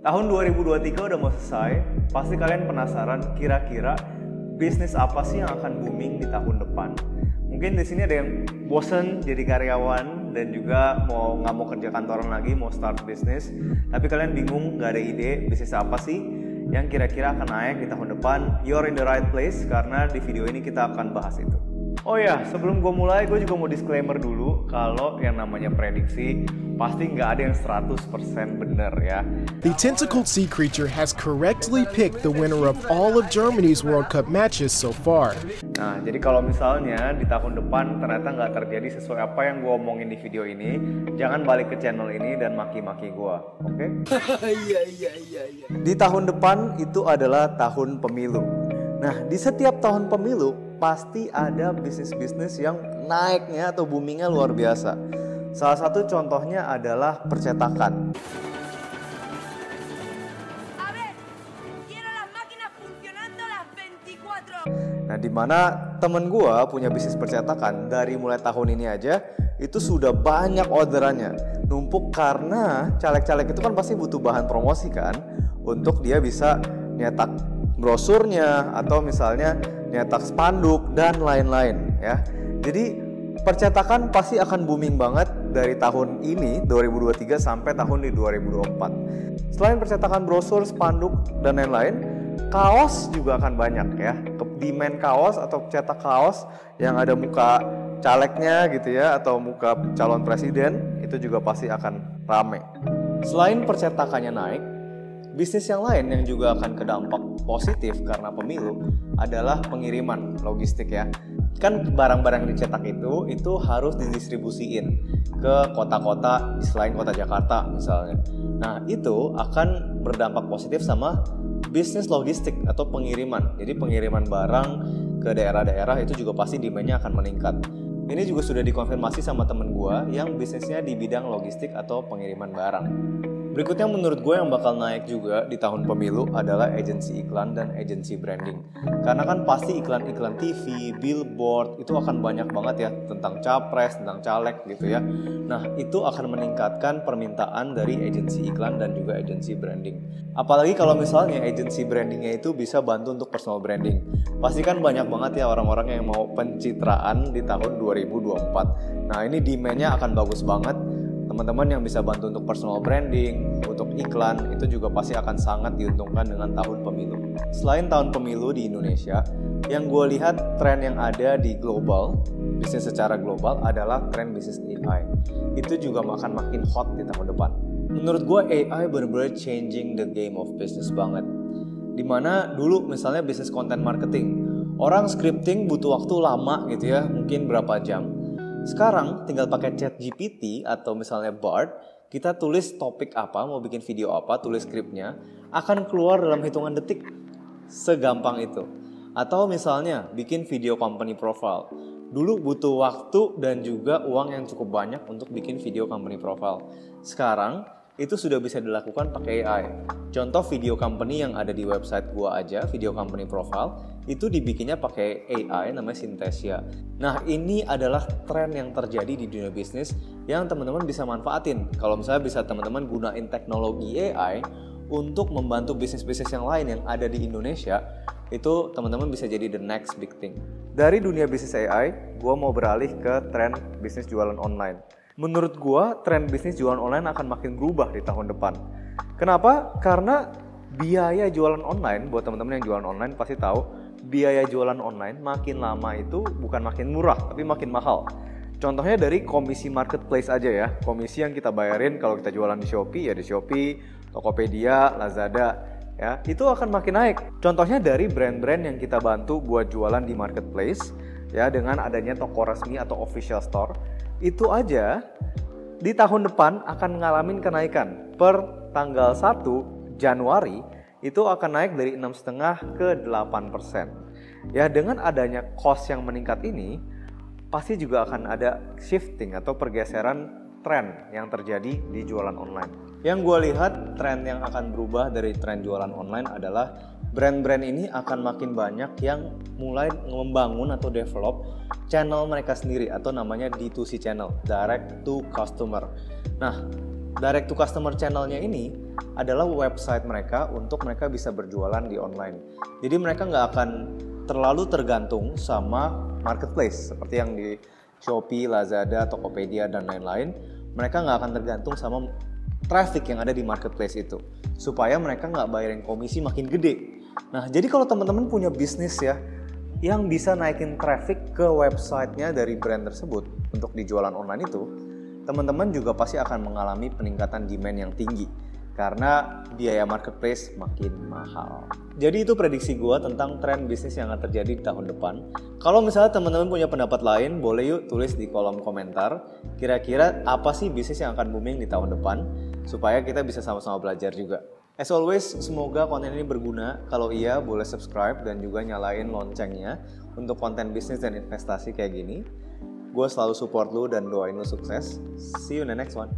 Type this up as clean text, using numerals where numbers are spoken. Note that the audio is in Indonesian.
Tahun 2023 udah mau selesai, pasti kalian penasaran kira-kira bisnis apa sih yang akan booming di tahun depan. Mungkin di sini ada yang bosen jadi karyawan dan juga nggak mau kerja kantoran lagi, mau start bisnis. Tapi kalian bingung, nggak ada ide bisnis apa sih yang kira-kira akan naik di tahun depan. You're in the right place karena di video ini kita akan bahas itu. Oh ya, sebelum gue mulai, gue juga mau disclaimer dulu kalau yang namanya prediksi pasti nggak ada yang 100% bener ya. The tentacled sea creature has correctly picked the winner of all of Germany's World Cup matches so far. Nah, jadi kalau misalnya di tahun depan ternyata nggak terjadi sesuai apa yang gue omongin di video ini, jangan balik ke channel ini dan maki-maki gue, oke? Iya. Di tahun depan itu adalah tahun pemilu. Nah, di setiap tahun pemilu pasti ada bisnis-bisnis yang naiknya atau boomingnya luar biasa. Salah satu contohnya adalah percetakan. Nah, di mana temen gue punya bisnis percetakan dari mulai tahun ini aja itu sudah banyak orderannya. Numpuk karena caleg-caleg itu kan pasti butuh bahan promosi kan untuk dia bisa nyetak brosurnya atau misalnya nyetak spanduk dan lain-lain ya. Jadi percetakan pasti akan booming banget dari tahun ini 2023 sampai tahun di 2024. Selain percetakan brosur, spanduk dan lain-lain, kaos juga akan banyak ya. Demand kaos atau cetak kaos yang ada muka calegnya gitu ya atau muka calon presiden itu juga pasti akan rame. Selain percetakannya naik, bisnis yang lain yang juga akan kedampak positif karena pemilu adalah pengiriman logistik ya. Kan barang-barang yang dicetak itu harus didistribusiin ke kota-kota selain kota Jakarta misalnya. Nah, itu akan berdampak positif sama bisnis logistik atau pengiriman. Jadi pengiriman barang ke daerah-daerah itu juga pasti demand-nya akan meningkat. Ini juga sudah dikonfirmasi sama temen gue yang bisnisnya di bidang logistik atau pengiriman barang. Berikutnya menurut gue yang bakal naik juga di tahun pemilu adalah agensi iklan dan agensi branding. Karena kan pasti iklan-iklan TV, billboard itu akan banyak banget ya tentang capres, tentang caleg gitu ya. Nah, itu akan meningkatkan permintaan dari agensi iklan dan juga agensi branding. Apalagi kalau misalnya agensi brandingnya itu bisa bantu untuk personal branding. Pasti kan banyak banget ya orang-orang yang mau pencitraan di tahun 2024. Nah, ini demand-nya akan bagus banget. Teman-teman yang bisa bantu untuk personal branding, untuk iklan, itu juga pasti akan sangat diuntungkan dengan tahun pemilu. Selain tahun pemilu di Indonesia, yang gue lihat tren yang ada di global, bisnis secara global adalah tren bisnis AI. Itu juga akan makin hot di tahun depan. Menurut gue AI benar-benar changing the game of business banget. Dimana dulu misalnya bisnis content marketing, orang scripting butuh waktu lama gitu ya, mungkin berapa jam. Sekarang tinggal pakai ChatGPT atau misalnya Bard, kita tulis topik apa, mau bikin video apa, tulis skripnya, akan keluar dalam hitungan detik. Segampang itu. Atau misalnya bikin video company profile. Dulu butuh waktu dan juga uang yang cukup banyak untuk bikin video company profile. Sekarang itu sudah bisa dilakukan pakai AI. Contoh video company yang ada di website gua aja, video company profile, itu dibikinnya pakai AI namanya Synthesia. Nah, ini adalah tren yang terjadi di dunia bisnis yang teman-teman bisa manfaatin. Kalau misalnya bisa teman-teman gunain teknologi AI untuk membantu bisnis-bisnis yang lain yang ada di Indonesia, itu teman-teman bisa jadi the next big thing. Dari dunia bisnis AI, gua mau beralih ke tren bisnis jualan online. Menurut gua, tren bisnis jualan online akan makin berubah di tahun depan. Kenapa? Karena biaya jualan online, buat teman-teman yang jualan online pasti tahu, biaya jualan online makin lama itu bukan makin murah, tapi makin mahal. Contohnya dari komisi marketplace aja ya. Komisi yang kita bayarin kalau kita jualan di Shopee, ya di Shopee, Tokopedia, Lazada, ya itu akan makin naik. Contohnya dari brand-brand yang kita bantu buat jualan di marketplace, ya dengan adanya toko resmi atau official store, itu aja di tahun depan akan ngalamin kenaikan. Per tanggal 1 Januari itu akan naik dari 6,5% ke 8%. Ya, dengan adanya cost yang meningkat ini, pasti juga akan ada shifting atau pergeseran tren yang terjadi di jualan online. Yang gue lihat tren yang akan berubah dari tren jualan online adalah brand-brand ini akan makin banyak yang mulai membangun atau develop channel mereka sendiri atau namanya D2C channel, direct to customer. Nah, Direct to customer channelnya ini adalah website mereka untuk mereka bisa berjualan di online. Jadi mereka nggak akan terlalu tergantung sama marketplace seperti yang di Shopee, Lazada, Tokopedia, dan lain-lain. Mereka nggak akan tergantung sama traffic yang ada di marketplace itu, supaya mereka nggak bayarin komisi makin gede. Nah, jadi kalau teman-teman punya bisnis ya, yang bisa naikin traffic ke websitenya dari brand tersebut untuk dijualan online itu, teman-teman juga pasti akan mengalami peningkatan demand yang tinggi karena biaya marketplace makin mahal. Jadi itu prediksi gue tentang tren bisnis yang akan terjadi di tahun depan. Kalau misalnya teman-teman punya pendapat lain, boleh yuk tulis di kolom komentar. Kira-kira apa sih bisnis yang akan booming di tahun depan, supaya kita bisa sama-sama belajar juga. As always, semoga konten ini berguna. Kalau iya, boleh subscribe dan juga nyalain loncengnya untuk konten bisnis dan investasi kayak gini. Gue selalu support lu dan doain lu sukses. See you in the next one.